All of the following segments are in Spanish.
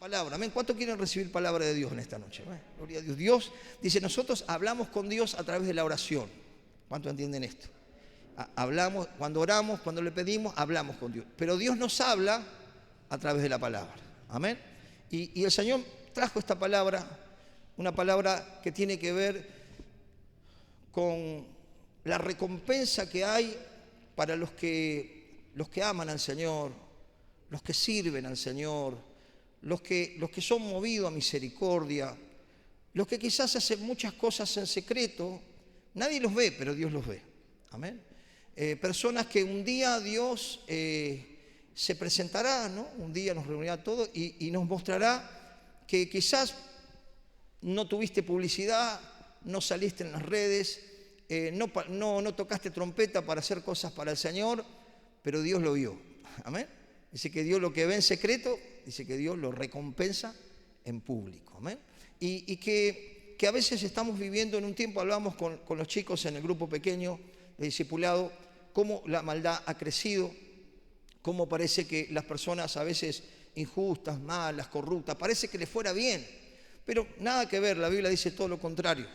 Palabra, amén. ¿Cuánto quieren recibir palabra de Dios en esta noche? Gloria a Dios. Dios dice, nosotros hablamos con Dios a través de la oración. ¿Cuánto entienden esto? Hablamos, cuando oramos, cuando le pedimos, hablamos con Dios. Pero Dios nos habla a través de la palabra. Amén. Y el Señor trajo esta palabra, una palabra que tiene que ver con la recompensa que hay para los que aman al Señor, los que sirven al Señor, los que son movidos a misericordia, los que quizás hacen muchas cosas en secreto, nadie los ve, pero Dios los ve. Amén. Personas que un día Dios se presentará, ¿no? Un día nos reunirá a todos y nos mostrará que quizás no tuviste publicidad, no saliste en las redes, no tocaste trompeta para hacer cosas para el Señor, pero Dios lo vio. Amén. Dice que Dios lo que ve en secreto, dice que Dios lo recompensa en público. Amén. Y que a veces estamos viviendo en un tiempo, hablamos con los chicos en el grupo pequeño de discipulado, cómo la maldad ha crecido, cómo parece que las personas a veces injustas, malas, corruptas, parece que les fuera bien, pero nada que ver. La Biblia dice todo lo contrario,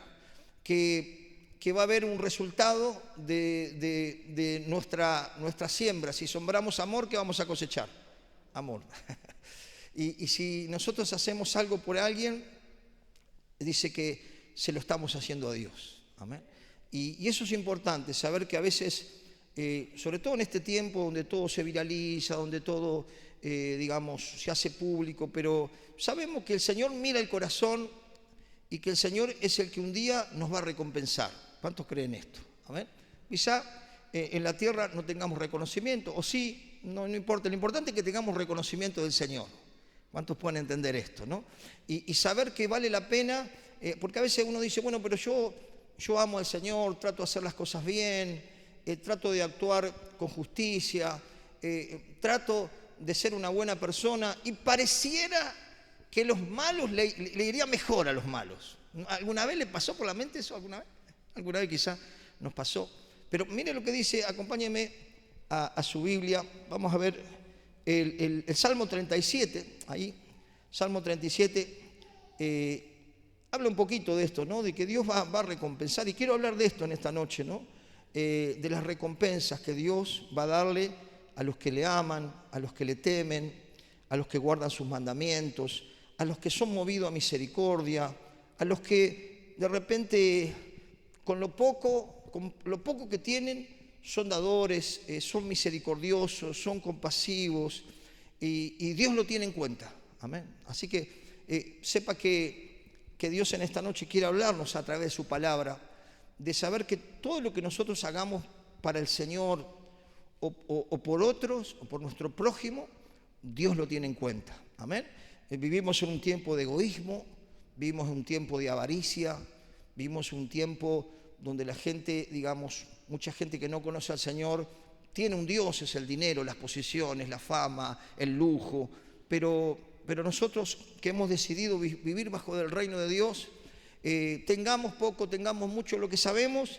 que va a haber un resultado de nuestra siembra. Si sembramos amor, ¿qué vamos a cosechar? Amor. Y si nosotros hacemos algo por alguien, dice que se lo estamos haciendo a Dios. Amén. Y eso es importante, saber que a veces, sobre todo en este tiempo donde todo se viraliza, donde todo, se hace público, pero sabemos que el Señor mira el corazón y que el Señor es el que un día nos va a recompensar. ¿Cuántos creen esto? Amén. Quizá en la tierra no tengamos reconocimiento, o sí, no importa. Lo importante es que tengamos reconocimiento del Señor. ¿Cuántos pueden entender esto, no? Y saber que vale la pena, porque a veces uno dice, bueno, pero yo amo al Señor, trato de hacer las cosas bien, trato de actuar con justicia, trato de ser una buena persona, y pareciera que los malos le iría mejor a los malos. ¿Alguna vez le pasó por la mente eso? ¿Alguna vez quizá nos pasó? Pero mire lo que dice, acompáñeme a su Biblia. Vamos a ver el Salmo 37, ahí, Salmo 37, habla un poquito de esto, ¿no? De que Dios va a recompensar, y quiero hablar de esto en esta noche, ¿no? De las recompensas que Dios va a darle a los que le aman, a los que le temen, a los que guardan sus mandamientos, a los que son movidos a misericordia, a los que de repente con lo poco que tienen son dadores, son misericordiosos, son compasivos, y Dios lo tiene en cuenta. Amén. Así que sepa que Dios en esta noche quiere hablarnos a través de su palabra, de saber que todo lo que nosotros hagamos para el Señor o por otros o por nuestro prójimo, Dios lo tiene en cuenta. Amén. Vivimos en un tiempo de egoísmo, vivimos en un tiempo de avaricia, vivimos en un tiempo donde la gente, mucha gente que no conoce al Señor tiene un Dios, es el dinero, las posiciones, la fama, el lujo, pero nosotros que hemos decidido vivir bajo el reino de Dios, tengamos poco, tengamos mucho, lo que sabemos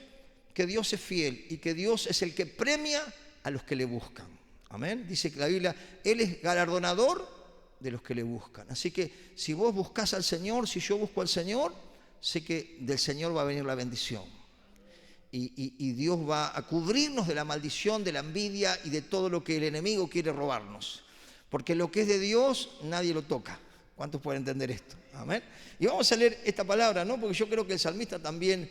que Dios es fiel y que Dios es el que premia a los que le buscan. Amén. Dice que la Biblia, Él es galardonador de los que le buscan. Así que si vos buscás al Señor, si yo busco al Señor, sé que del Señor va a venir la bendición. Y Dios va a cubrirnos de la maldición, de la envidia y de todo lo que el enemigo quiere robarnos. Porque lo que es de Dios, nadie lo toca. ¿Cuántos pueden entender esto? Amén. Y vamos a leer esta palabra, ¿no? Porque yo creo que el salmista también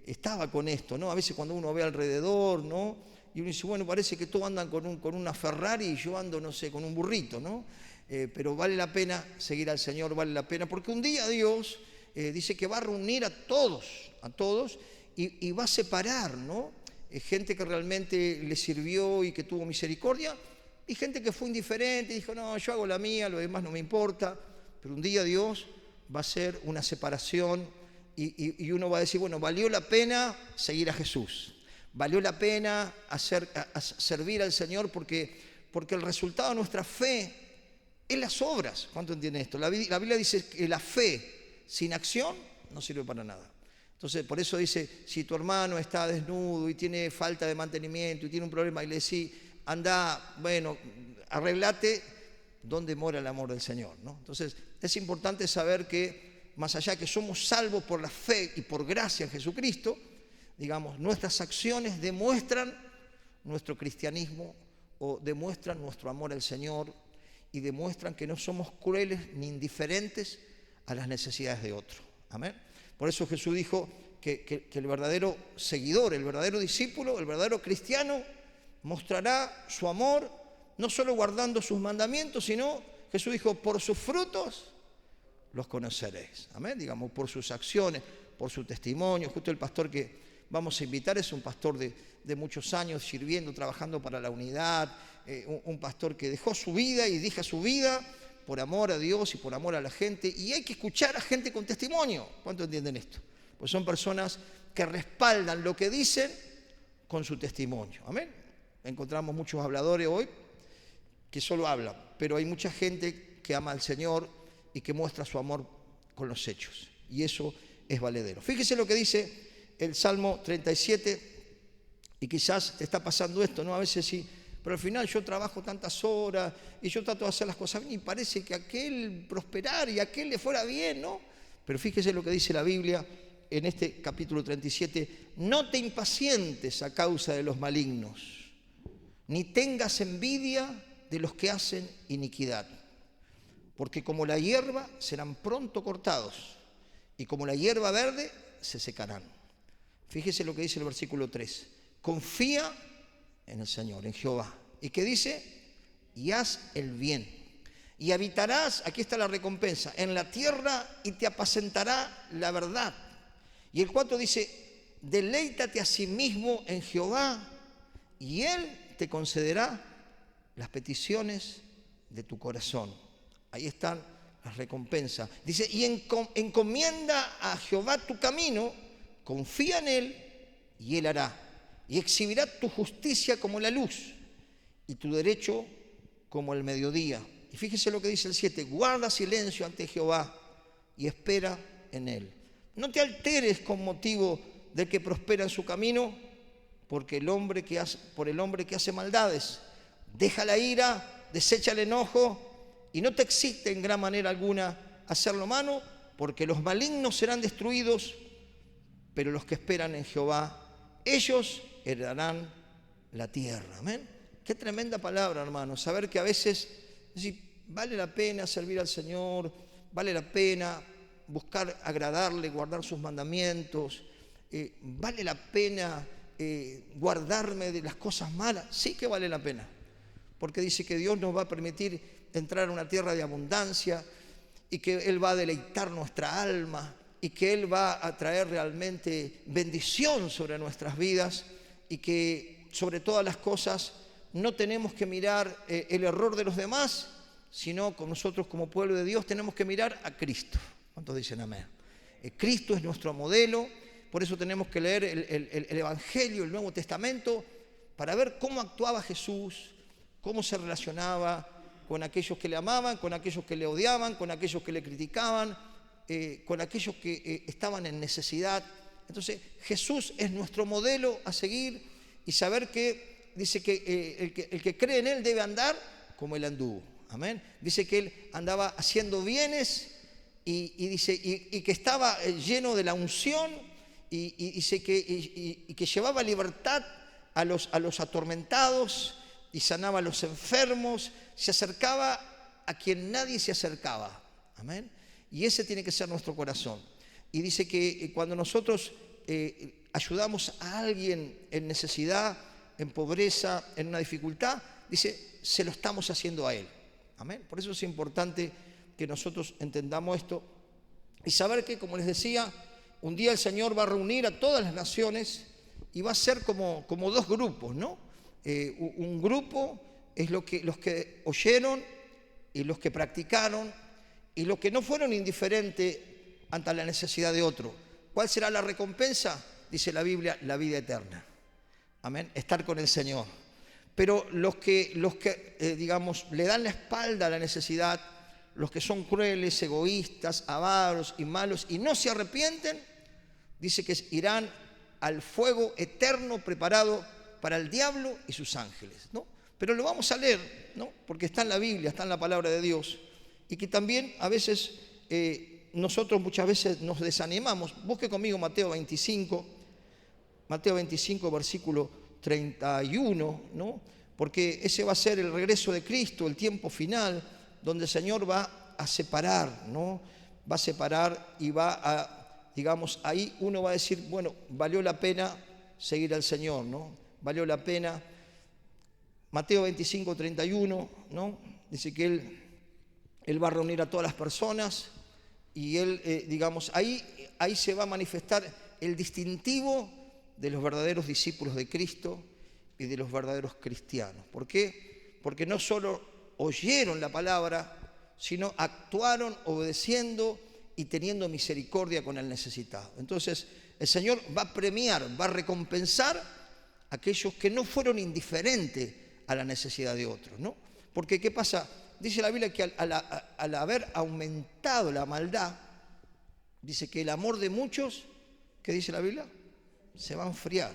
estaba con esto, ¿no? A veces cuando uno ve alrededor, ¿no? Y uno dice, bueno, parece que todos andan con una Ferrari y yo ando, no sé, con un burrito, ¿no? Pero vale la pena seguir al Señor, vale la pena. Porque un día Dios dice que va a reunir a todos, y va a separar, ¿no? Gente que realmente le sirvió y que tuvo misericordia, y gente que fue indiferente y dijo, no, yo hago la mía, lo demás no me importa. Pero un día Dios va a hacer una separación y uno va a decir, bueno, valió la pena seguir a Jesús, valió la pena servir al Señor porque el resultado de nuestra fe es las obras. ¿Cuánto entienden esto? La Biblia dice que la fe sin acción no sirve para nada. Entonces, por eso dice, si tu hermano está desnudo y tiene falta de mantenimiento y tiene un problema, y le decís, anda, bueno, arreglate, ¿dónde mora el amor del Señor? ¿No? Entonces, es importante saber que, más allá que somos salvos por la fe y por gracia en Jesucristo, digamos, nuestras acciones demuestran nuestro cristianismo o demuestran nuestro amor al Señor y demuestran que no somos crueles ni indiferentes a las necesidades de otro. Amén. Por eso Jesús dijo que el verdadero seguidor, el verdadero discípulo, el verdadero cristiano mostrará su amor no solo guardando sus mandamientos, sino, Jesús dijo, por sus frutos los conoceréis. Amén. Digamos, por sus acciones, por su testimonio. Justo el pastor que vamos a invitar es un pastor de muchos años sirviendo, trabajando para la unidad, un pastor que dejó su vida y deja su vida por amor a Dios y por amor a la gente, y hay que escuchar a gente con testimonio. ¿Cuánto entienden esto? Pues son personas que respaldan lo que dicen con su testimonio. Amén. Encontramos muchos habladores hoy que solo hablan, pero hay mucha gente que ama al Señor y que muestra su amor con los hechos, y eso es valedero. Fíjese lo que dice el Salmo 37, y quizás te está pasando esto, ¿no? A veces sí, pero al final yo trabajo tantas horas y yo trato de hacer las cosas bien y parece que aquel prosperar y aquel le fuera bien, ¿no? Pero fíjese lo que dice la Biblia en este capítulo 37, no te impacientes a causa de los malignos, ni tengas envidia de los que hacen iniquidad, porque como la hierba serán pronto cortados y como la hierba verde se secarán. Fíjese lo que dice el versículo 3, confía en el Señor, en Jehová. ¿Y qué dice? Y haz el bien. Y habitarás, aquí está la recompensa, en la tierra y te apacentará la verdad. Y el 4 dice, deleítate a sí mismo en Jehová y Él te concederá las peticiones de tu corazón. Ahí están las recompensas. Dice, y encomienda a Jehová tu camino, confía en Él y Él hará. Y exhibirá tu justicia como la luz y tu derecho como el mediodía. Y fíjese lo que dice el 7, guarda silencio ante Jehová y espera en Él. No te alteres con motivo del que prospera en su camino, porque por el hombre que hace maldades. Deja la ira, desecha el enojo y no te existe en gran manera alguna hacer lo malo, porque los malignos serán destruidos, pero los que esperan en Jehová, ellos heredarán la tierra. Amén. Qué tremenda palabra, hermanos. Saber que a veces vale la pena servir al Señor, vale la pena buscar agradarle, guardar sus mandamientos, vale la pena guardarme de las cosas malas. Sí que vale la pena, porque dice que Dios nos va a permitir entrar a una tierra de abundancia y que Él va a deleitar nuestra alma y que Él va a traer realmente bendición sobre nuestras vidas, y que sobre todas las cosas no tenemos que mirar el error de los demás, sino con nosotros como pueblo de Dios tenemos que mirar a Cristo. ¿Cuántos dicen amén? Cristo es nuestro modelo, por eso tenemos que leer el Evangelio, el Nuevo Testamento, para ver cómo actuaba Jesús, cómo se relacionaba con aquellos que le amaban, con aquellos que le odiaban, con aquellos que le criticaban, con aquellos que estaban en necesidad. Entonces Jesús es nuestro modelo a seguir, y saber que dice que el que cree en Él debe andar como Él anduvo. Amén. Dice que Él andaba haciendo bienes y dice que estaba lleno de la unción, y dice que llevaba libertad a los atormentados y sanaba a los enfermos, se acercaba a quien nadie se acercaba. Amén. Y ese tiene que ser nuestro corazón. Y dice que cuando nosotros ayudamos a alguien en necesidad, en pobreza, en una dificultad, dice, se lo estamos haciendo a Él. Amén. Por eso es importante que nosotros entendamos esto y saber que, como les decía, un día el Señor va a reunir a todas las naciones y va a ser como dos grupos, ¿no? Un grupo es los que oyeron y los que practicaron, y los que no fueron indiferentes ante la necesidad de otro. ¿Cuál será la recompensa? Dice la Biblia, la vida eterna. Amén. Estar con el Señor. Pero los que digamos, le dan la espalda a la necesidad, los que son crueles, egoístas, avaros y malos y no se arrepienten, dice que irán al fuego eterno preparado para el diablo y sus ángeles, ¿no? Pero lo vamos a leer, ¿no? Porque está en la Biblia, está en la palabra de Dios. Y que también a veces nosotros muchas veces nos desanimamos. Busque conmigo Mateo 25, versículo 31, ¿no? Porque ese va a ser el regreso de Cristo, el tiempo final, donde el Señor va a separar, ¿no? Va a separar y va a, digamos, ahí uno va a decir, bueno, valió la pena seguir al Señor, ¿no? Valió la pena. Mateo 25, 31, ¿no? Dice que Él va a reunir a todas las personas y Él, digamos, ahí se va a manifestar el distintivo de los verdaderos discípulos de Cristo y de los verdaderos cristianos. ¿Por qué? Porque no solo oyeron la palabra, sino actuaron obedeciendo y teniendo misericordia con el necesitado. Entonces, el Señor va a premiar, va a recompensar a aquellos que no fueron indiferentes a la necesidad de otros, ¿no? Porque ¿qué pasa? Dice la Biblia que al haber aumentado la maldad, dice que el amor de muchos, ¿qué dice la Biblia? Se va a enfriar.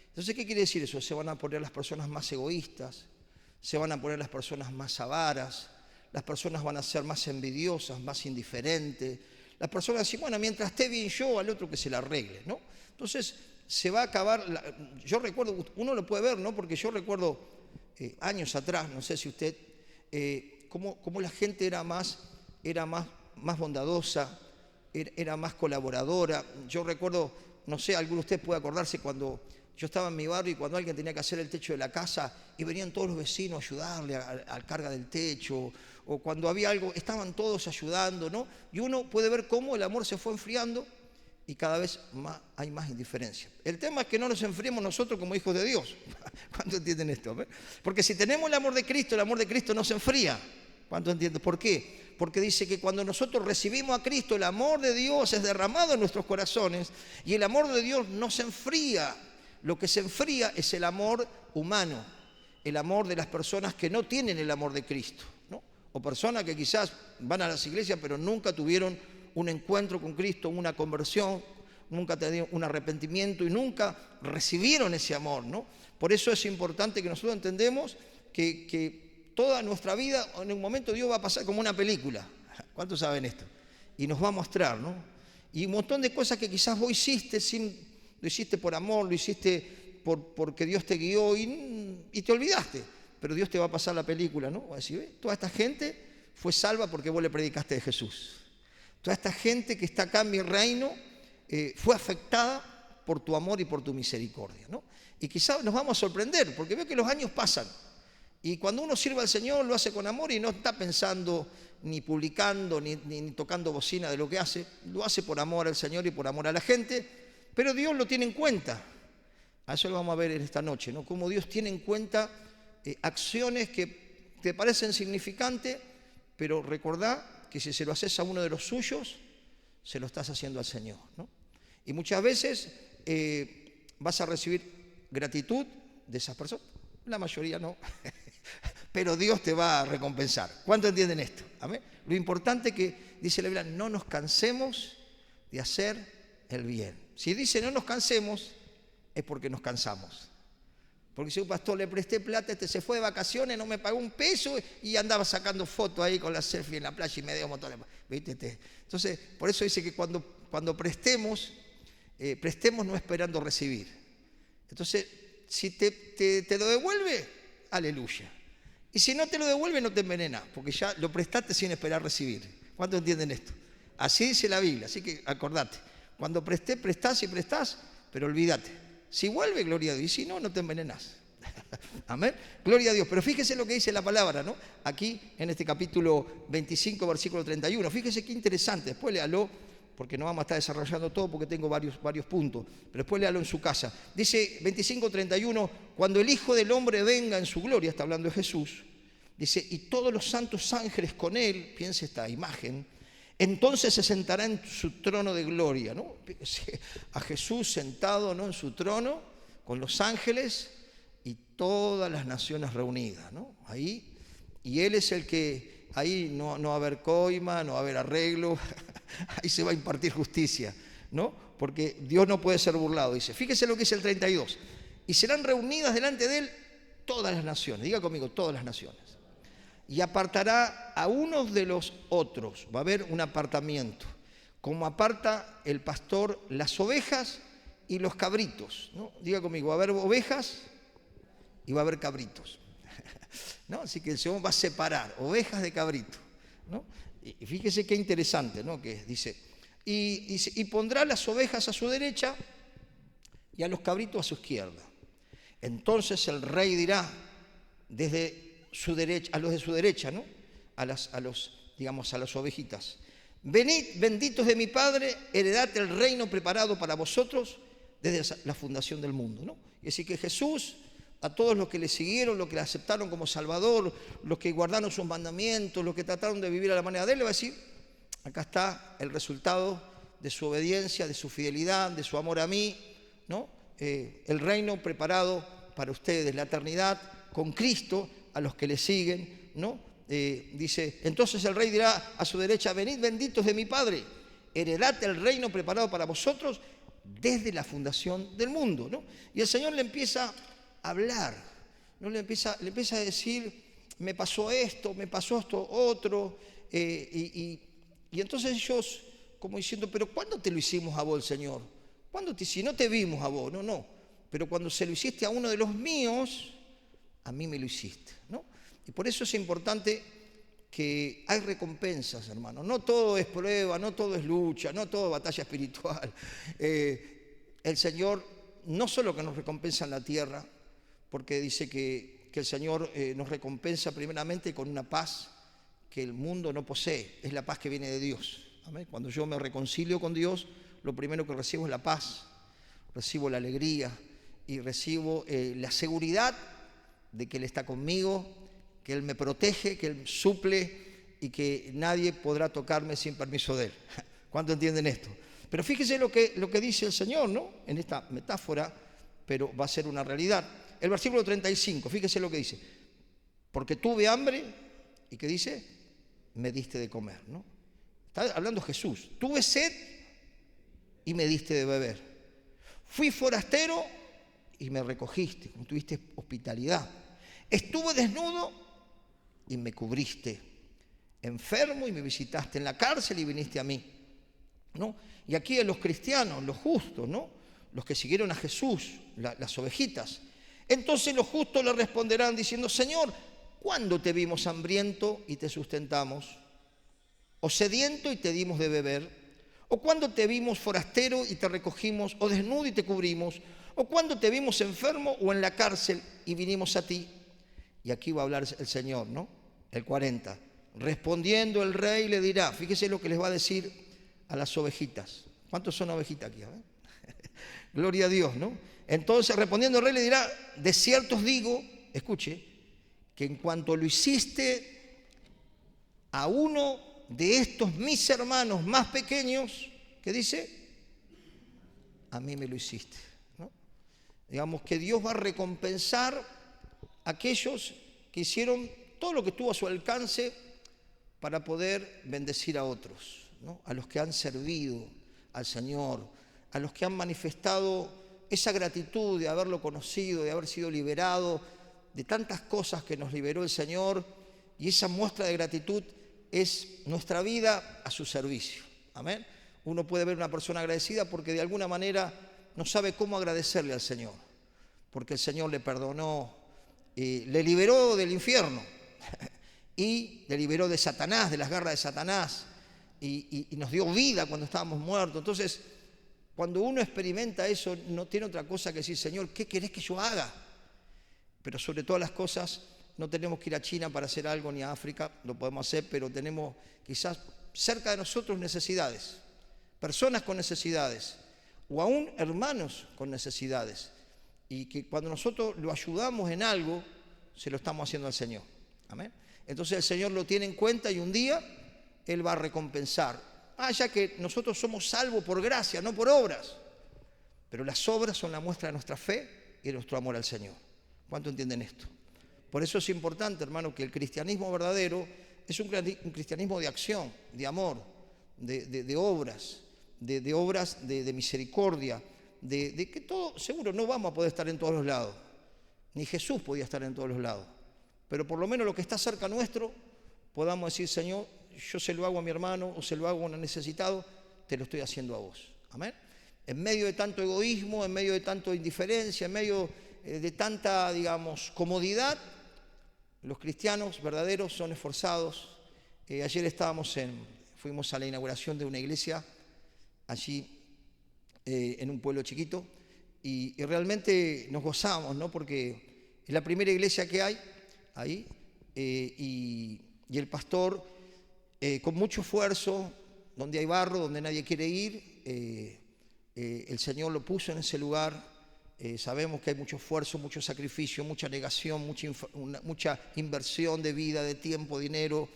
Entonces, ¿qué quiere decir eso? Se van a poner las personas más egoístas, se van a poner las personas más avaras, las personas van a ser más envidiosas, más indiferentes, las personas dicen, bueno, mientras esté bien yo, al otro que se la arregle, ¿no? Entonces, se va a acabar, yo recuerdo, uno lo puede ver, ¿no? Porque yo recuerdo años atrás, no sé si usted, cómo la gente era más bondadosa, era más colaboradora. Yo recuerdo, no sé, alguno de ustedes puede acordarse cuando yo estaba en mi barrio y cuando alguien tenía que hacer el techo de la casa y venían todos los vecinos a ayudarle a carga del techo, o cuando había algo, estaban todos ayudando, ¿no? Y uno puede ver cómo el amor se fue enfriando y cada vez hay más indiferencia. El tema es que no nos enfriemos nosotros como hijos de Dios. ¿Cuántos entienden esto? Porque si tenemos el amor de Cristo no se enfría. ¿Cuántos entienden? ¿Por qué? Porque dice que cuando nosotros recibimos a Cristo, el amor de Dios es derramado en nuestros corazones y el amor de Dios no se enfría. Lo que se enfría es el amor humano, el amor de las personas que no tienen el amor de Cristo, ¿no? O personas que quizás van a las iglesias pero nunca tuvieron un encuentro con Cristo, una conversión, nunca tuvieron un arrepentimiento y nunca recibieron ese amor, ¿no? Por eso es importante que nosotros entendemos que toda nuestra vida, en un momento Dios va a pasar como una película. ¿Cuántos saben esto? Y nos va a mostrar, ¿no? Y un montón de cosas que quizás vos hiciste, lo hiciste por amor, lo hiciste porque Dios te guió y te olvidaste. Pero Dios te va a pasar la película, ¿no? Va a decir, toda esta gente fue salva porque vos le predicaste de Jesús. Toda esta gente que está acá en mi reino fue afectada por tu amor y por tu misericordia, ¿no? Y quizás nos vamos a sorprender, porque veo que los años pasan. Y cuando uno sirve al Señor, lo hace con amor y no está pensando, ni publicando, ni tocando bocina de lo que hace. Lo hace por amor al Señor y por amor a la gente, pero Dios lo tiene en cuenta. A eso lo vamos a ver en esta noche, ¿no? Cómo Dios tiene en cuenta acciones que te parecen significantes, pero recordá que si se lo haces a uno de los suyos, se lo estás haciendo al Señor, ¿no? Y muchas veces vas a recibir gratitud de esas personas, la mayoría no, pero Dios te va a recompensar. ¿Cuántos entienden esto? ¿Amén? Lo importante que dice la Biblia, no nos cansemos de hacer el bien. Si dice no nos cansemos, es porque nos cansamos. Porque si un pastor le presté plata, se fue de vacaciones, no me pagó un peso y andaba sacando fotos ahí con la selfie en la playa y me dio un montón de... ¿Viste? Entonces, por eso dice que cuando prestemos no esperando recibir. Entonces, si te lo devuelve, aleluya. Y si no te lo devuelve, no te envenenas, porque ya lo prestaste sin esperar recibir. ¿Cuántos entienden esto? Así dice la Biblia, así que acordate. Cuando prestás y prestás, pero olvídate. Si vuelve, gloria a Dios. Y si no, no te envenenás. Amén. Gloria a Dios. Pero fíjese lo que dice la palabra, ¿no? Aquí en este capítulo 25, versículo 31. Fíjese qué interesante. Después léalo, porque no vamos a estar desarrollando todo porque tengo varios puntos. Pero después léalo en su casa. Dice 25, 31. Cuando el Hijo del Hombre venga en su gloria, está hablando de Jesús. Dice, y todos los santos ángeles con él, piense esta imagen, entonces se sentará en su trono de gloria, ¿no? A Jesús sentado, ¿no?, en su trono, con los ángeles y todas las naciones reunidas, ¿no? Ahí, y Él es el que, ahí no va a haber coima, no va a haber arreglo, ahí se va a impartir justicia, ¿no? Porque Dios no puede ser burlado, dice. Fíjese lo que dice el 32. Y serán reunidas delante de Él todas las naciones. Diga conmigo, todas las naciones. Y apartará a unos de los otros. Va a haber un apartamiento. Como aparta el pastor las ovejas y los cabritos, ¿no? Diga conmigo, va a haber ovejas y va a haber cabritos, ¿no? Así que el Señor va a separar ovejas de cabritos, ¿no? Y fíjese qué interesante, ¿no? Que dice, y pondrá las ovejas a su derecha y a los cabritos a su izquierda. Entonces el rey dirá desde su derecha, a los de su derecha, ¿no? A las ovejitas: venid, benditos de mi Padre, heredad el reino preparado para vosotros desde la fundación del mundo, ¿no? Y así que Jesús, a todos los que le siguieron, los que le aceptaron como Salvador, los que guardaron sus mandamientos, los que trataron de vivir a la manera de Él, le va a decir, acá está el resultado de su obediencia, de su fidelidad, de su amor a mí, ¿no? El reino preparado para ustedes, la eternidad con Cristo, a los que le siguen, ¿no? Dice, entonces el rey dirá a su derecha: venid, benditos de mi Padre, heredad el reino preparado para vosotros desde la fundación del mundo, ¿no? Y el Señor le empieza a hablar, ¿no? Le empieza a decir, me pasó esto otro, y entonces ellos como diciendo, pero ¿cuándo te lo hicimos a vos, el Señor? Si no te vimos a vos, no, pero cuando se lo hiciste a uno de los míos, a mí me lo hiciste, ¿no? Y por eso es importante que hay recompensas, hermano. No todo es prueba, no todo es lucha, no todo es batalla espiritual. El Señor no solo que nos recompensa en la tierra, porque dice que el Señor nos recompensa primeramente con una paz que el mundo no posee. Es la paz que viene de Dios. ¿Amén? Cuando yo me reconcilio con Dios, lo primero que recibo es la paz, recibo la alegría y recibo la seguridad de que Él está conmigo, que Él me protege, que Él suple y que nadie podrá tocarme sin permiso de Él. ¿Cuánto entienden esto? Pero fíjese lo que dice el Señor, ¿no? En esta metáfora, pero va a ser una realidad. El versículo 35, fíjese lo que dice. Porque tuve hambre, ¿y qué dice? Me diste de comer, ¿no? Está hablando Jesús. Tuve sed y me diste de beber. Fui forastero y me recogiste, tuviste hospitalidad. Estuve desnudo y me cubriste, enfermo y me visitaste, en la cárcel y viniste a mí, ¿no? Y aquí los cristianos, los justos, ¿no? Los que siguieron a Jesús, las ovejitas. Entonces los justos le responderán diciendo, Señor, ¿cuándo te vimos hambriento y te sustentamos? ¿O sediento y te dimos de beber? ¿O cuándo te vimos forastero y te recogimos? ¿O desnudo y te cubrimos? ¿O cuándo te vimos enfermo o en la cárcel y vinimos a ti? Y aquí va a hablar el Señor, ¿no? El 40. Respondiendo el rey le dirá, fíjese lo que les va a decir a las ovejitas. ¿Cuántos son ovejitas aquí? Gloria a Dios, ¿no? Entonces respondiendo el rey le dirá, de cierto os digo, escuche, que en cuanto lo hiciste a uno de estos mis hermanos más pequeños, ¿qué dice? A mí me lo hiciste, ¿no? Digamos que Dios va a recompensar a aquellos que hicieron todo lo que estuvo a su alcance para poder bendecir a otros, ¿no? A los que han servido al Señor, a los que han manifestado esa gratitud de haberlo conocido, de haber sido liberado de tantas cosas que nos liberó el Señor, y esa muestra de gratitud es nuestra vida a su servicio. Amén. Uno puede ver una persona agradecida porque de alguna manera no sabe cómo agradecerle al Señor, porque el Señor le perdonó, le liberó del infierno y le liberó de Satanás, de las garras de Satanás, y nos dio vida cuando estábamos muertos. Entonces, cuando uno experimenta eso, no tiene otra cosa que decir, Señor, ¿qué querés que yo haga? Pero sobre todas las cosas, no tenemos que ir a China para hacer algo, ni a África, lo podemos hacer, pero tenemos quizás cerca de nosotros necesidades, personas con necesidades, o aún hermanos con necesidades, y que cuando nosotros lo ayudamos en algo, se lo estamos haciendo al Señor. Amén. Entonces el Señor lo tiene en cuenta y un día Él va a recompensar. Ya que nosotros somos salvos por gracia, no por obras, pero las obras son la muestra de nuestra fe y de nuestro amor al Señor. ¿Cuánto entienden esto? Por eso es importante, hermano, que el cristianismo verdadero es un cristianismo de acción, de amor, de obras, de obras de misericordia, de que todo, seguro no vamos a poder estar en todos los lados, Ni Jesús podía estar en todos los lados. Pero por lo menos lo que está cerca nuestro, podamos decir, Señor, yo se lo hago a mi hermano o se lo hago a un necesitado, te lo estoy haciendo a vos. Amén. En medio de tanto egoísmo, en medio de tanta indiferencia, en medio de tanta, digamos, comodidad, los cristianos verdaderos son esforzados. Ayer fuimos a la inauguración de una iglesia allí en un pueblo chiquito y realmente nos gozamos, ¿no? Porque es la primera iglesia que hay ahí y el pastor con mucho esfuerzo, donde hay barro, donde nadie quiere ir, el Señor lo puso en ese lugar. Sabemos que hay mucho esfuerzo, mucho sacrificio, mucha negación, mucha inversión de vida, de tiempo, dinero.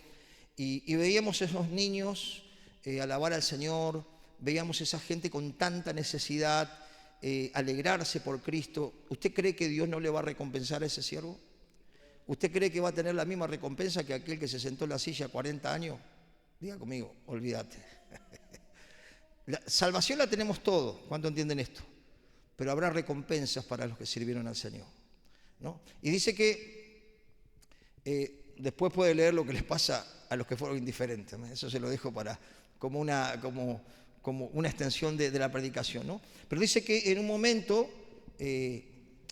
Y veíamos esos niños alabar al Señor, veíamos esa gente con tanta necesidad, alegrarse por Cristo. ¿Usted cree que Dios no le va a recompensar a ese siervo? ¿Usted cree que va a tener la misma recompensa que aquel que se sentó en la silla 40 años? Diga conmigo, olvídate. La salvación la tenemos todos, ¿cuánto entienden esto? Pero habrá recompensas para los que sirvieron al Señor, ¿no? Y dice que después puede leer lo que les pasa a los que fueron indiferentes, ¿no? Eso se lo dejo como una extensión de la predicación, ¿no? Pero dice que en un momento,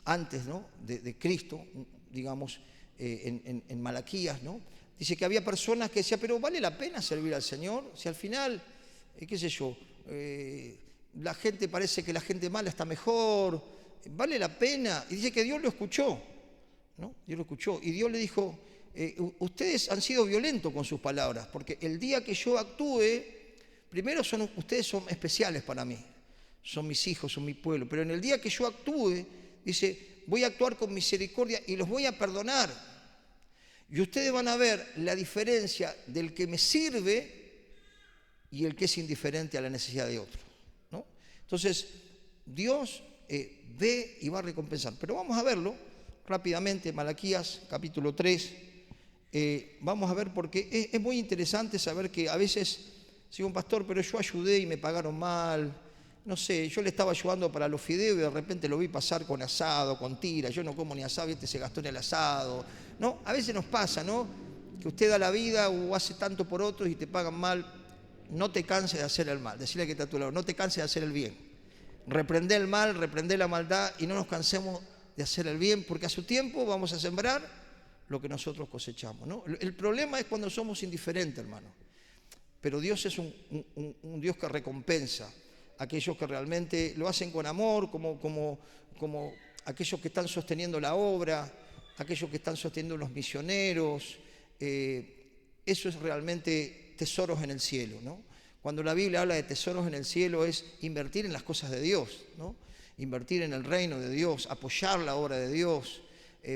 antes, ¿no?, de Cristo, digamos, en Malaquías, ¿no?, dice que había personas que decían, pero ¿vale la pena servir al Señor? Si al final, qué sé yo, la gente parece que la gente mala está mejor, ¿vale la pena? Y dice que Dios lo escuchó, ¿no? Dios lo escuchó y Dios le dijo, ustedes han sido violentos con sus palabras, porque el día que yo actúe, primero ustedes son especiales para mí, son mis hijos, son mi pueblo, pero en el día que yo actúe, dice, voy a actuar con misericordia y los voy a perdonar. Y ustedes van a ver la diferencia del que me sirve y el que es indiferente a la necesidad de otro, ¿no? Entonces, Dios ve y va a recompensar. Pero vamos a verlo rápidamente, Malaquías capítulo 3. Vamos a ver porque es muy interesante saber que a veces, sigo un pastor, pero yo ayudé y me pagaron mal. No sé, yo le estaba ayudando para los fideos y de repente lo vi pasar con asado, con tira. Yo no como ni asado, se gastó en el asado. ¿No? A veces nos pasa, ¿no?, que usted da la vida o hace tanto por otros y te pagan mal. No te canses de hacer el mal. Decirle que está a tu lado, no te canses de hacer el bien. Reprende el mal, reprende la maldad y no nos cansemos de hacer el bien, porque a su tiempo vamos a sembrar lo que nosotros cosechamos, ¿no? El problema es cuando somos indiferentes, hermano. Pero Dios es un Dios que recompensa a aquellos que realmente lo hacen con amor, como aquellos que están sosteniendo la obra, aquellos que están sosteniendo los misioneros. Eso es realmente tesoros en el cielo, ¿no? Cuando la Biblia habla de tesoros en el cielo es invertir en las cosas de Dios, ¿no? Invertir en el reino de Dios, apoyar la obra de Dios,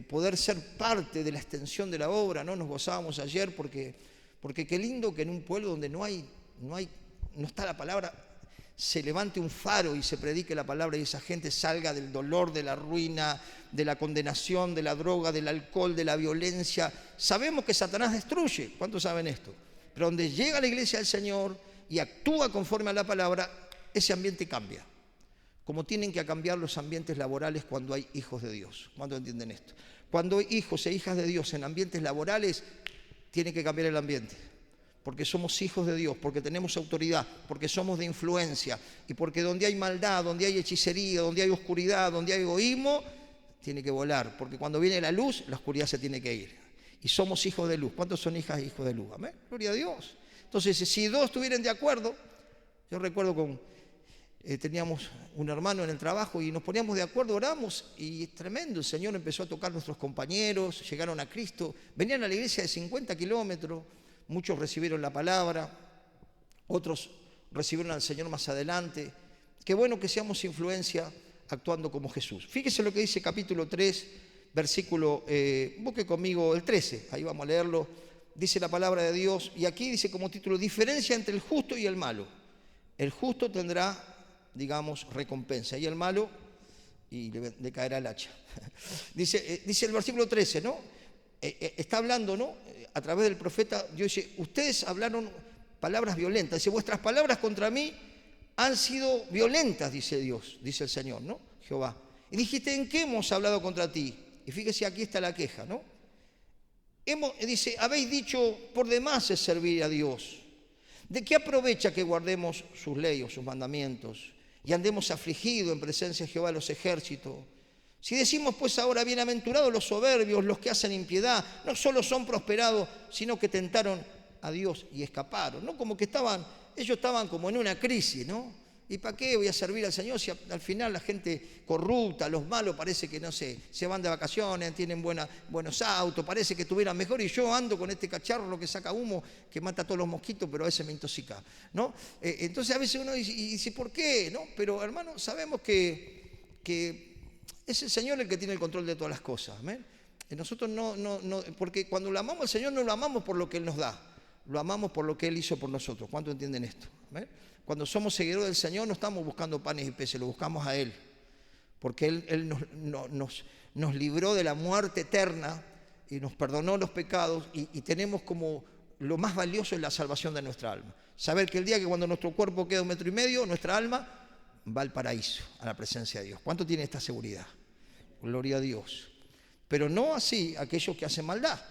poder ser parte de la extensión de la obra, ¿no? Nos gozábamos ayer porque qué lindo que en un pueblo donde no está la palabra, se levante un faro y se predique la palabra y esa gente salga del dolor, de la ruina, de la condenación, de la droga, del alcohol, de la violencia. Sabemos que Satanás destruye, ¿cuántos saben esto? Pero donde llega la iglesia del Señor y actúa conforme a la palabra, ese ambiente cambia. Como tienen que cambiar los ambientes laborales cuando hay hijos de Dios. ¿Cuántos entienden esto? Cuando hay hijos e hijas de Dios en ambientes laborales, tiene que cambiar el ambiente. Porque somos hijos de Dios, porque tenemos autoridad, porque somos de influencia y porque donde hay maldad, donde hay hechicería, donde hay oscuridad, donde hay egoísmo, tiene que volar. Porque cuando viene la luz, la oscuridad se tiene que ir. Y somos hijos de luz. ¿Cuántos son hijas e hijos de luz? Amén. Gloria a Dios. Entonces, si dos estuvieran de acuerdo, yo recuerdo teníamos un hermano en el trabajo y nos poníamos de acuerdo, oramos y es tremendo. El Señor empezó a tocar a nuestros compañeros, llegaron a Cristo, venían a la iglesia de 50 kilómetros, muchos recibieron la palabra, otros recibieron al Señor más adelante. Qué bueno que seamos influencia actuando como Jesús. Fíjese lo que dice capítulo 3, versículo, busque conmigo el 13, ahí vamos a leerlo. Dice la palabra de Dios y aquí dice como título, diferencia entre el justo y el malo. El justo tendrá, digamos, recompensa y el malo y le caerá el hacha. Dice el versículo 13, ¿no? Está hablando, ¿no? A través del profeta, Dios dice, ustedes hablaron palabras violentas. Dice, vuestras palabras contra mí han sido violentas, dice Dios, dice el Señor, ¿no? Jehová. Y dijiste, ¿en qué hemos hablado contra ti? Y fíjese, aquí está la queja, ¿no? Dice, habéis dicho, por demás es servir a Dios. ¿De qué aprovecha que guardemos sus leyes, sus mandamientos, y andemos afligidos en presencia de Jehová de los ejércitos? Si decimos pues ahora, bienaventurados los soberbios, los que hacen impiedad, no solo son prosperados, sino que tentaron a Dios y escaparon, ¿no? Como que ellos estaban como en una crisis, ¿no? ¿Y para qué voy a servir al Señor si al final la gente corrupta, los malos, parece que, no sé, se van de vacaciones, tienen buenos autos, parece que tuvieran mejor, y yo ando con este cacharro que saca humo, que mata a todos los mosquitos, pero a veces me intoxica, ¿no? Entonces a veces uno dice, ¿por qué? ¿No? Pero hermano, sabemos que es el Señor el que tiene el control de todas las cosas, ¿amén? Nosotros porque cuando lo amamos al Señor no lo amamos por lo que Él nos da, lo amamos por lo que Él hizo por nosotros. ¿Cuántos entienden esto? ¿Amén? Cuando somos seguidores del Señor no estamos buscando panes y peces, lo buscamos a Él, porque Él nos libró de la muerte eterna y nos perdonó los pecados, y tenemos como lo más valioso es la salvación de nuestra alma. Saber que el día que cuando nuestro cuerpo queda 1,5 metros, nuestra alma va al paraíso, a la presencia de Dios. ¿Cuánto tiene esta seguridad? Gloria a Dios. Pero no así aquellos que hacen maldad,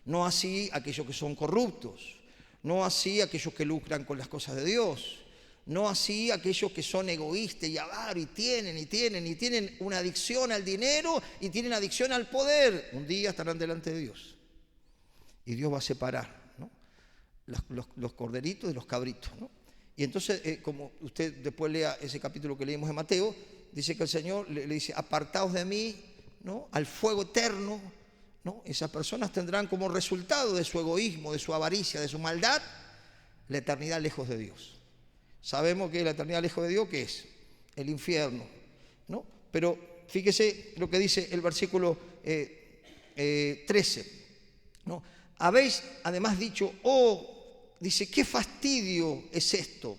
no así aquellos que son corruptos, no así aquellos que lucran con las cosas de Dios, no así aquellos que son egoístas y avaros y tienen una adicción al dinero y tienen adicción al poder. Un día estarán delante de Dios y Dios va a separar, ¿no?, los corderitos de los cabritos, ¿no? Y entonces, como usted después lea ese capítulo que leímos en Mateo, dice que el Señor le dice, apartaos de mí, ¿no?, al fuego eterno, ¿no? Esas personas tendrán como resultado de su egoísmo, de su avaricia, de su maldad, la eternidad lejos de Dios. Sabemos que la eternidad lejos de Dios, ¿qué es? El infierno, ¿no? Pero fíjese lo que dice el versículo 13, ¿no? Habéis además dicho, dice, qué fastidio es esto.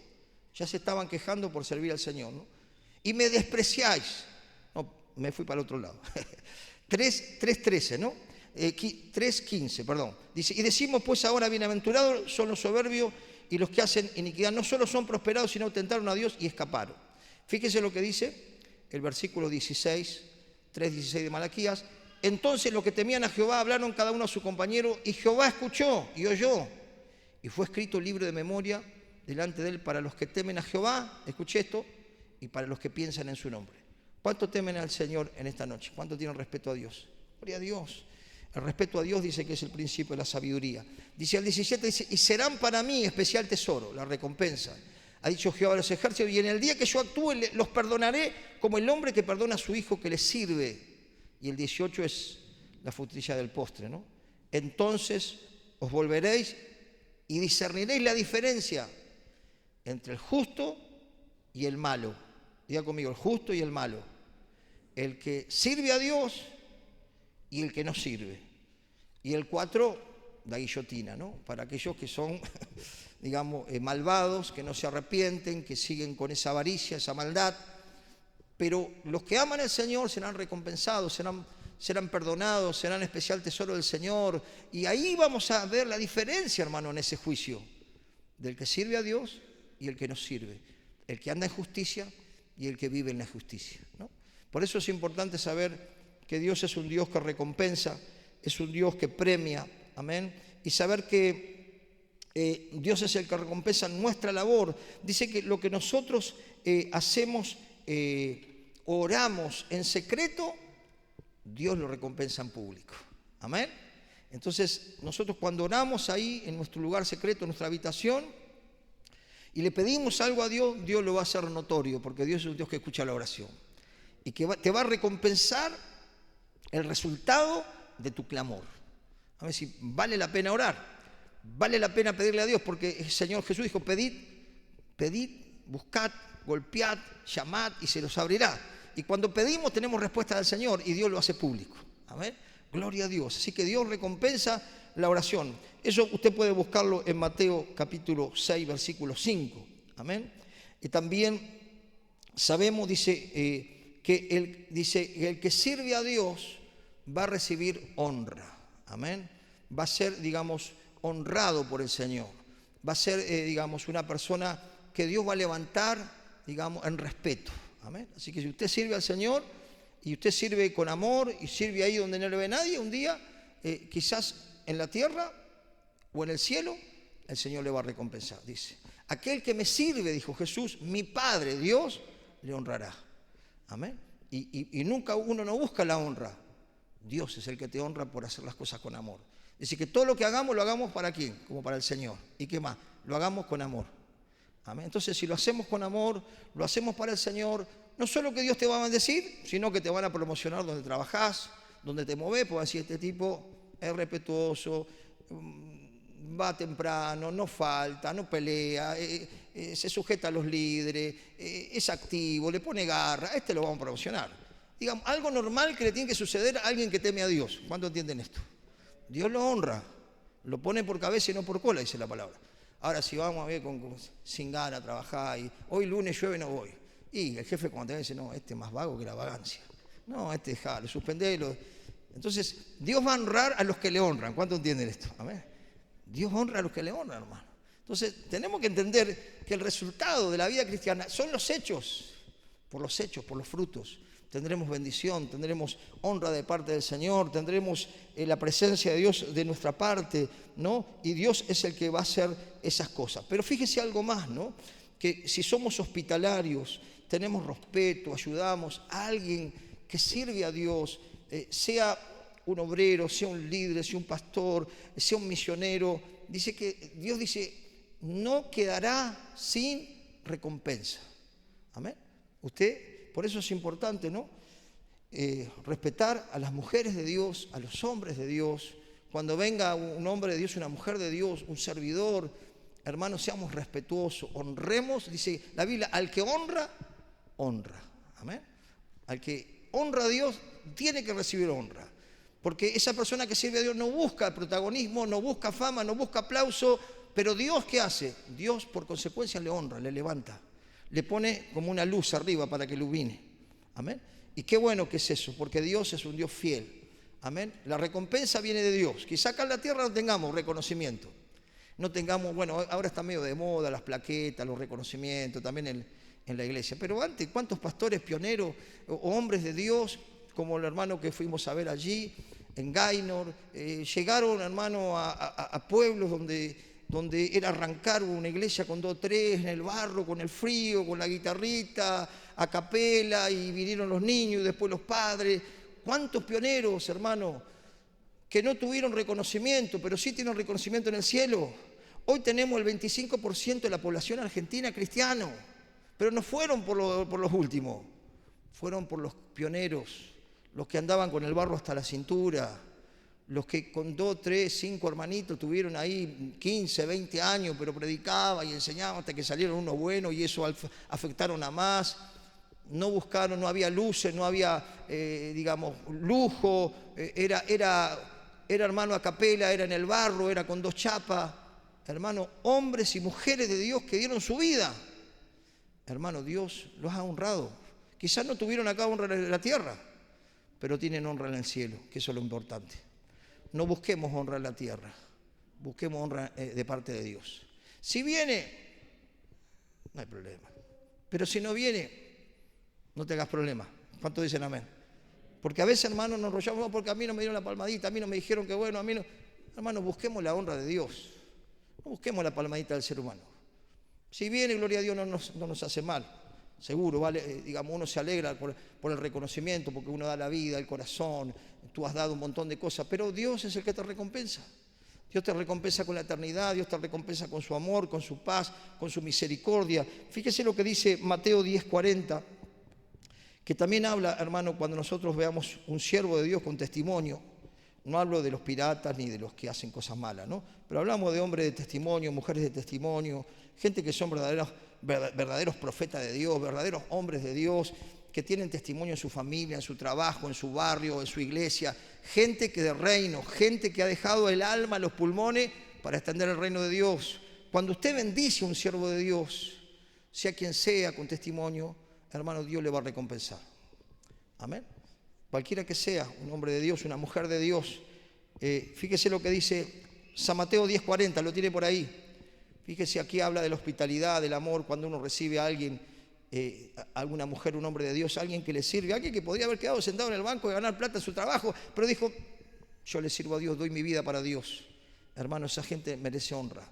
Ya se estaban quejando por servir al Señor, ¿no? Y me despreciáis. No, me fui para el otro lado. 3:13, ¿no? 3:15, perdón. Dice, y decimos pues ahora, bienaventurados son los soberbios y los que hacen iniquidad, no solo son prosperados, sino tentaron a Dios y escaparon. Fíjese lo que dice el versículo 3:16 de Malaquías. Entonces los que temían a Jehová hablaron cada uno a su compañero, y Jehová escuchó y oyó, y fue escrito el libro de memoria delante de él para los que temen a Jehová, escuché esto, y para los que piensan en su nombre. ¿Cuánto temen al Señor en esta noche? ¿Cuánto tienen respeto a Dios? Gloria a Dios. El respeto a Dios dice que es el principio de la sabiduría. Dice al 17, dice, y serán para mí especial tesoro, la recompensa. Ha dicho Jehová de los ejércitos, y en el día que yo actúe los perdonaré como el hombre que perdona a su hijo que le sirve. Y el 18 es la frutilla del postre, ¿no? Entonces os volveréis y discerniréis la diferencia entre el justo y el malo. Diga conmigo, el justo y el malo. El que sirve a Dios y el que no sirve. Y el 4, la guillotina, ¿no? Para aquellos que son, digamos, malvados, que no se arrepienten, que siguen con esa avaricia, esa maldad. Pero los que aman al Señor serán recompensados, serán perdonados, serán especial tesoro del Señor. Y ahí vamos a ver la diferencia, hermano, en ese juicio, del que sirve a Dios y el que no sirve. El que anda en justicia y el que vive en la justicia, ¿no? Por eso es importante saber que Dios es un Dios que recompensa, es un Dios que premia, amén, y saber que Dios es el que recompensa nuestra labor. Dice que lo que nosotros hacemos, oramos en secreto, Dios lo recompensa en público, amén. Entonces nosotros cuando oramos ahí en nuestro lugar secreto, en nuestra habitación, y le pedimos algo a Dios, Dios lo va a hacer notorio, porque Dios es un Dios que escucha la oración y que te va a recompensar el resultado de tu clamor. A ver si vale la pena orar, vale la pena pedirle a Dios, porque el Señor Jesús dijo, pedid, buscad, golpead, llamad y se los abrirá. Y cuando pedimos tenemos respuesta del Señor y Dios lo hace público. Amén. Gloria a Dios. Así que Dios recompensa la oración. Eso usted puede buscarlo en Mateo capítulo 6, versículo 5. Amén. Y también sabemos, dice, que el que sirve a Dios va a recibir honra. Amén. Va a ser, digamos, honrado por el Señor. Va a ser, digamos, una persona que Dios va a levantar, digamos, en respeto. Amén. Así que si usted sirve al Señor, y usted sirve con amor y sirve ahí donde no le ve nadie, un día, quizás en la tierra o en el cielo, el Señor le va a recompensar. Dice, aquel que me sirve, dijo Jesús, mi Padre, Dios, le honrará. Amén. Y nunca uno no busca la honra. Dios es el que te honra por hacer las cosas con amor. Dice que todo lo que hagamos, lo hagamos ¿para quién? Como para el Señor. ¿Y qué más? Lo hagamos con amor. Amén. Entonces, si lo hacemos con amor, lo hacemos para el Señor, no solo que Dios te va a bendecir, sino que te van a promocionar donde trabajás, donde te movés, porque así este tipo es respetuoso, va temprano, no falta, no pelea, se sujeta a los líderes, es activo, le pone garra, a este lo vamos a promocionar. Digamos, algo normal que le tiene que suceder a alguien que teme a Dios. ¿Cuántos entienden esto? Dios lo honra, lo pone por cabeza y no por cola, dice la palabra. Ahora si vamos a ver sin ganas a trabajar y hoy lunes llueve no voy. Y el jefe cuando te dice, no, este es más vago que la vagancia. No, este dejalo, suspendelo. Entonces, Dios va a honrar a los que le honran. ¿Cuántos entienden esto? Amén. Dios honra a los que le honran, hermano. Entonces, tenemos que entender que el resultado de la vida cristiana son los hechos, por los frutos. Tendremos bendición, tendremos honra de parte del Señor, tendremos la presencia de Dios de nuestra parte, ¿no? Y Dios es el que va a hacer esas cosas. Pero fíjese algo más, ¿no? Que si somos hospitalarios, tenemos respeto, ayudamos a alguien que sirve a Dios, sea un obrero, sea un líder, sea un pastor, sea un misionero, dice que Dios dice, no quedará sin recompensa. Amén. Usted, por eso es importante, ¿no? Respetar a las mujeres de Dios, a los hombres de Dios. Cuando venga un hombre de Dios, una mujer de Dios, un servidor, hermanos, seamos respetuosos, honremos, dice la Biblia, al que honra, honra. Amén. Al que honra a Dios, tiene que recibir honra. Porque esa persona que sirve a Dios no busca protagonismo, no busca fama, no busca aplauso, pero Dios, ¿qué hace? Dios, por consecuencia, le honra, le levanta, le pone como una luz arriba para que ilumine. Amén. Y qué bueno que es eso, porque Dios es un Dios fiel. Amén. La recompensa viene de Dios. Quizá acá en la tierra no tengamos reconocimiento. No tengamos, bueno, ahora está medio de moda las plaquetas, los reconocimientos, también en la iglesia. Pero antes, ¿cuántos pastores pioneros o hombres de Dios, como el hermano que fuimos a ver allí, en Gaynor, llegaron, hermano, a pueblos donde era arrancar una iglesia con 2 o 3, en el barro, con el frío, con la guitarrita, a capela, y vinieron los niños y después los padres. ¿Cuántos pioneros, hermano, que no tuvieron reconocimiento, pero sí tienen reconocimiento en el cielo? Hoy tenemos el 25% de la población argentina cristiano, pero no fueron por los últimos, fueron por los pioneros, los que andaban con el barro hasta la cintura, los que con 2, 3, 5 hermanitos tuvieron ahí 15, 20 años, pero predicaban y enseñaban hasta que salieron unos buenos y eso afectaron a más. No buscaron, no había luces, no había, digamos, lujo, era hermano a capela, era en el barro, era con 2 chapas. Hermano, hombres y mujeres de Dios que dieron su vida. Hermano, Dios los ha honrado. Quizás no tuvieron acá honra en la tierra, pero tienen honra en el cielo, que eso es lo importante. No busquemos honra en la tierra, busquemos honra de parte de Dios. Si viene, no hay problema. Pero si no viene, no tengas problema. ¿Cuántos dicen amén? Porque a veces, hermanos, nos enrollamos, no, porque a mí no me dieron la palmadita, a mí no me dijeron que bueno, a mí no. Hermanos, busquemos la honra de Dios. No busquemos la palmadita del ser humano. Si viene, gloria a Dios, no nos hace mal. Seguro, vale, digamos, uno se alegra por el reconocimiento, porque uno da la vida, el corazón, tú has dado un montón de cosas, pero Dios es el que te recompensa. Dios te recompensa con la eternidad, Dios te recompensa con su amor, con su paz, con su misericordia. Fíjese lo que dice Mateo 10:40, que también habla, hermano, cuando nosotros veamos un siervo de Dios con testimonio. No hablo de los piratas ni de los que hacen cosas malas, ¿no? Pero hablamos de hombres de testimonio, mujeres de testimonio, gente que son verdaderos profetas de Dios, verdaderos hombres de Dios, que tienen testimonio en su familia, en su trabajo, en su barrio, en su iglesia. Gente que de reino, gente que ha dejado el alma, los pulmones para extender el reino de Dios. Cuando usted bendice a un siervo de Dios, sea quien sea, con testimonio, hermano, Dios le va a recompensar. Amén. Cualquiera que sea, un hombre de Dios, una mujer de Dios. Fíjese lo que dice San Mateo 10:40, lo tiene por ahí. Fíjese, aquí habla de la hospitalidad, del amor, cuando uno recibe a alguien alguna mujer, un hombre de Dios, alguien que le sirve, alguien que podría haber quedado sentado en el banco y ganar plata en su trabajo, pero dijo, yo le sirvo a Dios, doy mi vida para Dios. Hermano, esa gente merece honra.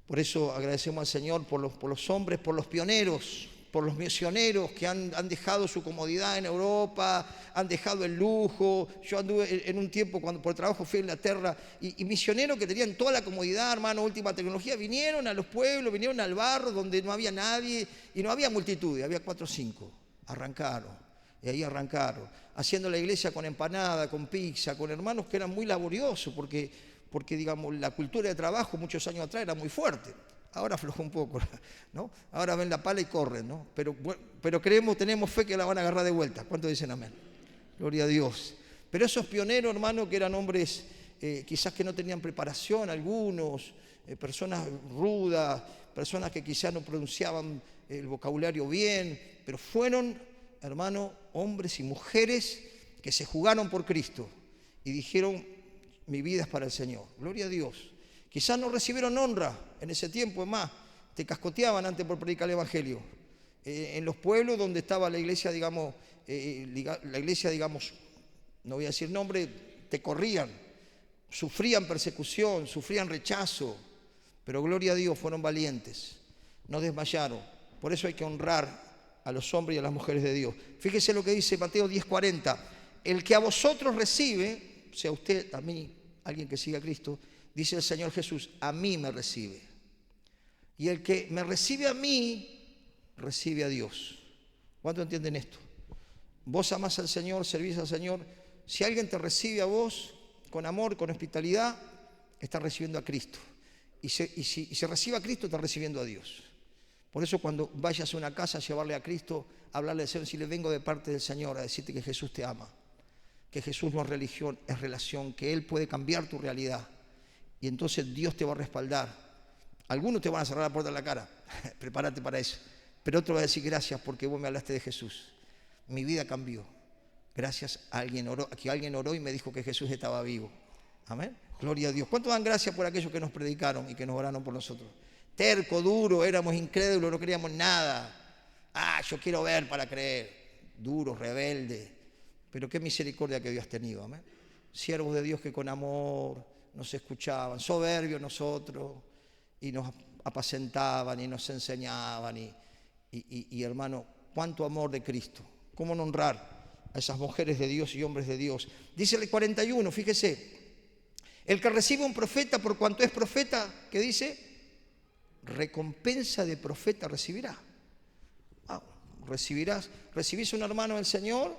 Por eso agradecemos al Señor por los hombres, por los pioneros, por los misioneros que han dejado su comodidad en Europa, han dejado el lujo. Yo anduve en un tiempo, cuando por trabajo fui a Inglaterra, y misioneros que tenían toda la comodidad, hermano, última tecnología, vinieron a los pueblos, vinieron al barrio donde no había nadie, y no había multitud, había 4 o 5. Arrancaron, y ahí arrancaron, haciendo la iglesia con empanada, con pizza, con hermanos que eran muy laboriosos, porque digamos, la cultura de trabajo muchos años atrás era muy fuerte. Ahora aflojó un poco, ¿no? Ahora ven la pala y corren, ¿no? Pero creemos, tenemos fe que la van a agarrar de vuelta. ¿Cuántos dicen amén? Gloria a Dios. Pero esos pioneros, hermano, que eran hombres quizás que no tenían preparación, algunos, personas rudas, personas que quizás no pronunciaban el vocabulario bien, pero fueron, hermano, hombres y mujeres que se jugaron por Cristo y dijeron, mi vida es para el Señor. Gloria a Dios. Quizás no recibieron honra en ese tiempo, es más, te cascoteaban antes por predicar el Evangelio. En los pueblos donde estaba la iglesia, digamos, no voy a decir nombre, te corrían, sufrían persecución, sufrían rechazo, pero gloria a Dios, fueron valientes, no desmayaron. Por eso hay que honrar a los hombres y a las mujeres de Dios. Fíjese lo que dice Mateo 10:40, el que a vosotros recibe, sea usted, a mí, alguien que siga a Cristo, dice el Señor Jesús, a mí me recibe. Y el que me recibe a mí, recibe a Dios. ¿Cuántos entienden esto? Vos amás al Señor, servís al Señor. Si alguien te recibe a vos con amor, con hospitalidad, está recibiendo a Cristo. Y si recibe a Cristo, está recibiendo a Dios. Por eso cuando vayas a una casa a llevarle a Cristo, a hablarle al Señor, si le vengo de parte del Señor a decirte que Jesús te ama, que Jesús no es religión, es relación, que Él puede cambiar tu realidad. Y entonces Dios te va a respaldar. Algunos te van a cerrar la puerta en la cara, prepárate para eso. Pero otro va a decir, gracias porque vos me hablaste de Jesús. Mi vida cambió. Gracias a que alguien oró y me dijo que Jesús estaba vivo. Amén. Gloria a Dios. ¿Cuántos dan gracias por aquellos que nos predicaron y que nos oraron por nosotros? Terco, duro, éramos incrédulos, no queríamos nada. Yo quiero ver para creer. Duro, rebelde. Pero qué misericordia que Dios ha tenido. Amén. Siervos de Dios que con amor nos escuchaban, soberbios nosotros, y nos apacentaban y nos enseñaban. Y hermano, cuánto amor de Cristo. Cómo no honrar a esas mujeres de Dios y hombres de Dios. Dice el 41, fíjese, el que recibe un profeta por cuanto es profeta, ¿qué dice? Recompensa de profeta recibirá. Recibís un hermano del Señor,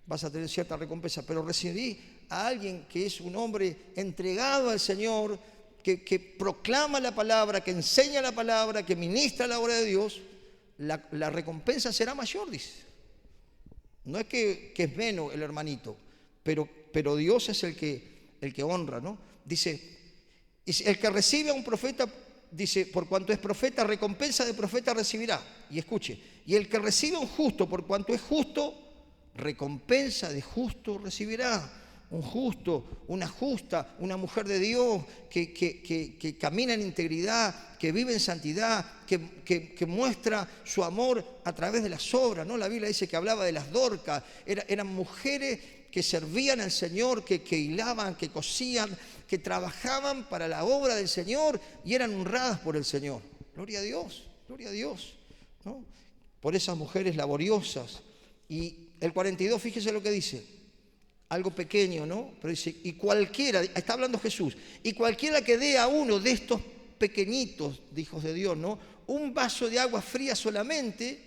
vas a tener cierta recompensa, pero recibí a alguien que es un hombre entregado al Señor, que proclama la palabra, que enseña la palabra, que ministra la obra de Dios, la recompensa será mayor, dice. No es que es menos el hermanito, pero Dios es el que honra, ¿no? Dice, el que recibe a un profeta, dice, por cuanto es profeta, recompensa de profeta recibirá. Y escuche, y el que recibe a un justo, por cuanto es justo, recompensa de justo recibirá. Un justo, una justa, una mujer de Dios que camina en integridad, que vive en santidad, que muestra su amor a través de las obras, ¿no? La Biblia dice que hablaba de las Dorcas, eran mujeres que servían al Señor, que hilaban, que cosían, que trabajaban para la obra del Señor y eran honradas por el Señor. Gloria a Dios, ¿no? Por esas mujeres laboriosas. Y el 42, fíjese lo que dice. Algo pequeño, ¿no? Pero dice, y cualquiera, está hablando Jesús, y cualquiera que dé a uno de estos pequeñitos, de hijos de Dios, ¿no? Un vaso de agua fría solamente,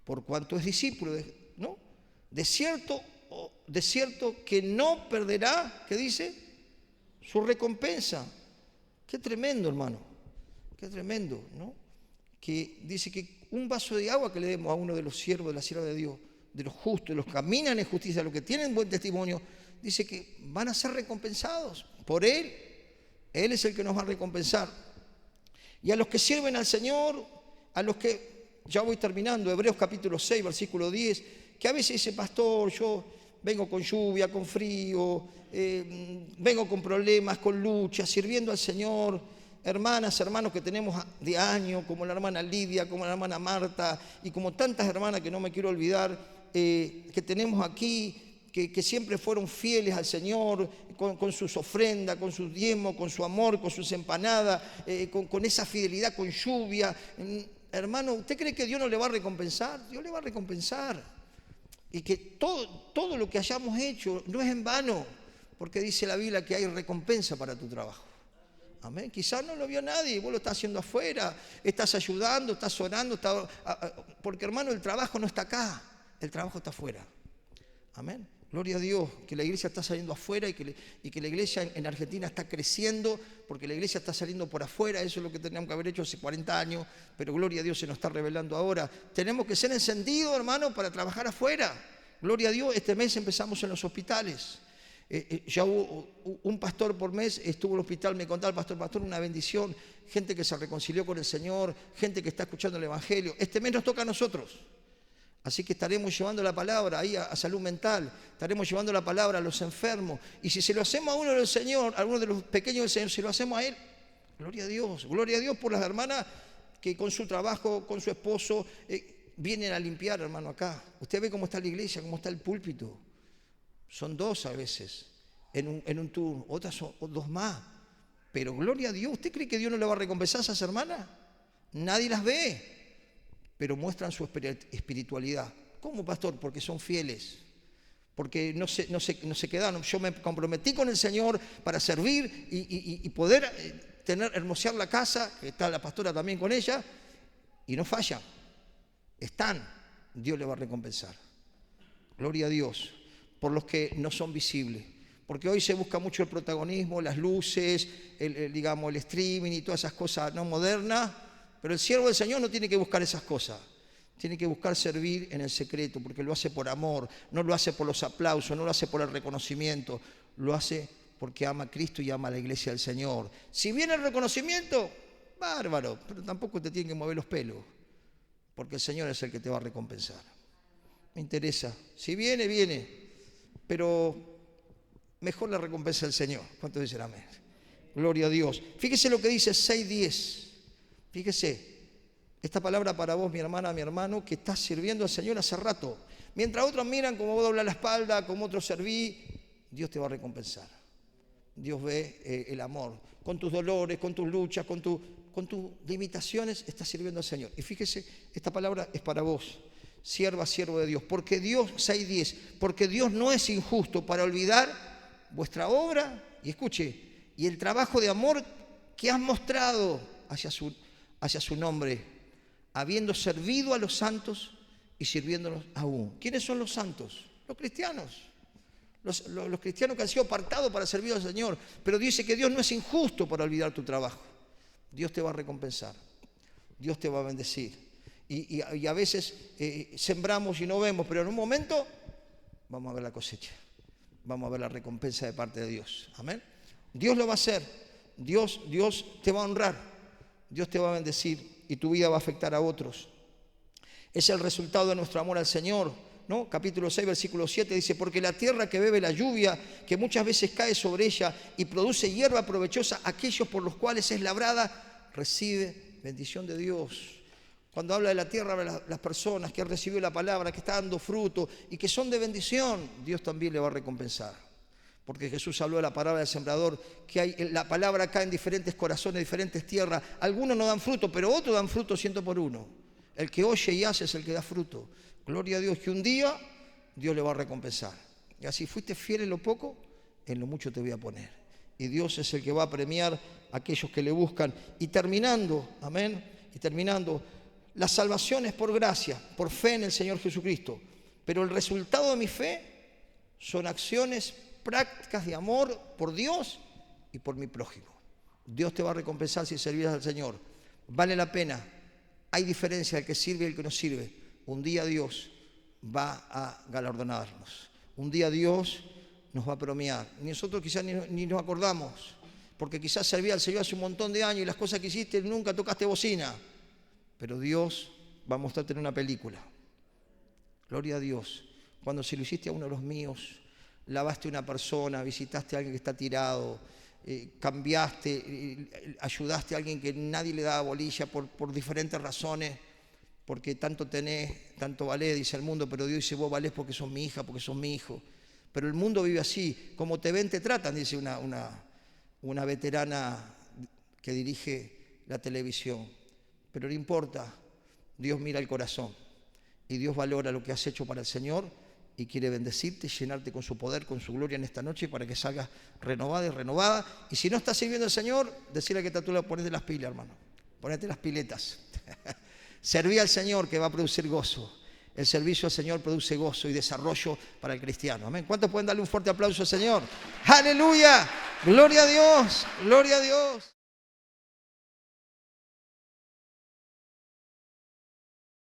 por cuanto es discípulo, ¿no? De cierto que no perderá, ¿qué dice? Su recompensa. Qué tremendo, hermano, qué tremendo, ¿no? Que dice que un vaso de agua que le demos a uno de los siervos, de la sierva de Dios, de los justos, de los que caminan en justicia, de los que tienen buen testimonio, dice que van a ser recompensados por Él. Él es el que nos va a recompensar. Y a los que sirven al Señor, a los que, ya voy terminando, Hebreos capítulo 6, versículo 10, que a veces dice, pastor, yo vengo con lluvia, con frío, vengo con problemas, con lucha, sirviendo al Señor, hermanas, hermanos que tenemos de años, como la hermana Lidia, como la hermana Marta, y como tantas hermanas que no me quiero olvidar, que tenemos aquí, que siempre fueron fieles al Señor, con sus ofrendas, con sus diezmos, con su amor, con sus empanadas, con esa fidelidad, con lluvia. Hermano, ¿usted cree que Dios no le va a recompensar? Dios le va a recompensar. Y que todo lo que hayamos hecho no es en vano, porque dice la Biblia que hay recompensa para tu trabajo. Amén. Quizás no lo vio nadie, vos lo estás haciendo afuera, estás ayudando, estás orando, porque hermano, el trabajo no está acá, el trabajo está afuera. Amén. Gloria a Dios, que la iglesia está saliendo afuera y que la iglesia en Argentina está creciendo, porque la iglesia está saliendo por afuera. Eso es lo que teníamos que haber hecho hace 40 años, pero gloria a Dios se nos está revelando ahora. Tenemos que ser encendidos, hermano, para trabajar afuera. Gloria a Dios, este mes empezamos en los hospitales. Ya hubo un pastor por mes, estuvo en el hospital, me contaba el pastor, una bendición, gente que se reconcilió con el Señor, gente que está escuchando el Evangelio. Este mes nos toca a nosotros. Así que estaremos llevando la palabra ahí a salud mental, estaremos llevando la palabra a los enfermos. Y si se lo hacemos a uno del Señor, a uno de los pequeños del Señor, si lo hacemos a Él, gloria a Dios por las hermanas que con su trabajo, con su esposo, vienen a limpiar, hermano, acá. Usted ve cómo está la iglesia, cómo está el púlpito. Son 2 a veces en un turno, otras son 2 más. Pero gloria a Dios, ¿usted cree que Dios no le va a recompensar a esas hermanas? Nadie las ve, pero muestran su espiritualidad. ¿Cómo, pastor? Porque son fieles, porque no se quedaron. Yo me comprometí con el Señor para servir y poder hermosear la casa, que está la pastora también con ella, y no fallan. Están, Dios le va a recompensar. Gloria a Dios por los que no son visibles. Porque hoy se busca mucho el protagonismo, las luces, el streaming y todas esas cosas no modernas. Pero el siervo del Señor no tiene que buscar esas cosas. Tiene que buscar servir en el secreto, porque lo hace por amor, no lo hace por los aplausos, no lo hace por el reconocimiento, lo hace porque ama a Cristo y ama a la iglesia del Señor. Si viene el reconocimiento, bárbaro, pero tampoco te tienen que mover los pelos, porque el Señor es el que te va a recompensar. Me interesa. Si viene, viene, pero mejor la recompensa del Señor. ¿Cuántos dicen amén? Gloria a Dios. Fíjese lo que dice 6:10. Fíjese, esta palabra para vos, mi hermana, mi hermano, que estás sirviendo al Señor hace rato. Mientras otros miran cómo vos doblas la espalda, cómo otros servís, Dios te va a recompensar. Dios ve el amor. Con tus dolores, con tus luchas, con tus limitaciones, estás sirviendo al Señor. Y fíjese, esta palabra es para vos, sierva, siervo de Dios. Porque Dios, 6:10, porque Dios no es injusto para olvidar vuestra obra, y escuche, y el trabajo de amor que has mostrado hacia su nombre, habiendo servido a los santos y sirviéndolos aún. ¿Quiénes son los santos? Los cristianos. Los cristianos que han sido apartados para servir al Señor. Pero dice que Dios no es injusto para olvidar tu trabajo. Dios te va a recompensar. Dios te va a bendecir. Y a veces sembramos y no vemos, pero en un momento vamos a ver la cosecha. Vamos a ver la recompensa de parte de Dios. Amén. Dios lo va a hacer. Dios te va a honrar. Dios te va a bendecir y tu vida va a afectar a otros. Es el resultado de nuestro amor al Señor, ¿no? Capítulo 6, versículo 7 dice, porque la tierra que bebe la lluvia, que muchas veces cae sobre ella y produce hierba provechosa, aquellos por los cuales es labrada, recibe bendición de Dios. Cuando habla de la tierra, habla de las personas que han recibido la palabra, que está dando fruto y que son de bendición, Dios también le va a recompensar. Porque Jesús habló de la palabra del sembrador, que la palabra cae en diferentes corazones, diferentes tierras. Algunos no dan fruto, pero otros dan fruto 100 por 1. El que oye y hace es el que da fruto. Gloria a Dios, que un día Dios le va a recompensar. Y así fuiste fiel en lo poco, en lo mucho te voy a poner. Y Dios es el que va a premiar a aquellos que le buscan. Y terminando, amén, la salvación es por gracia, por fe en el Señor Jesucristo. Pero el resultado de mi fe son acciones prácticas de amor por Dios y por mi prójimo. Dios te va a recompensar si servías al Señor. Vale la pena. Hay diferencia del que sirve y el que no sirve. Un día Dios va a galardonarnos. Un día Dios nos va a premiar. Nosotros quizás ni nos acordamos, porque quizás servía al Señor hace un montón de años y las cosas que hiciste nunca tocaste bocina. Pero Dios va a mostrarte en una película. Gloria a Dios. Cuando se lo hiciste a uno de los míos, lavaste a una persona, visitaste a alguien que está tirado, cambiaste, ayudaste a alguien que nadie le daba bolilla por diferentes razones, porque tanto tenés, tanto valés, dice el mundo, pero Dios dice, vos valés porque sos mi hija, porque sos mi hijo. Pero el mundo vive así, como te ven, te tratan, dice una veterana que dirige la televisión. Pero no importa, Dios mira el corazón y Dios valora lo que has hecho para el Señor y quiere bendecirte y llenarte con su poder, con su gloria en esta noche para que salgas renovada y renovada. Y si no estás sirviendo al Señor, decirle que tú le pones las pilas, hermano. Ponete las piletas. Serví al Señor, que va a producir gozo. El servicio al Señor produce gozo y desarrollo para el cristiano. Amén. ¿Cuántos pueden darle un fuerte aplauso al Señor? ¡Aleluya! ¡Gloria a Dios! ¡Gloria a Dios!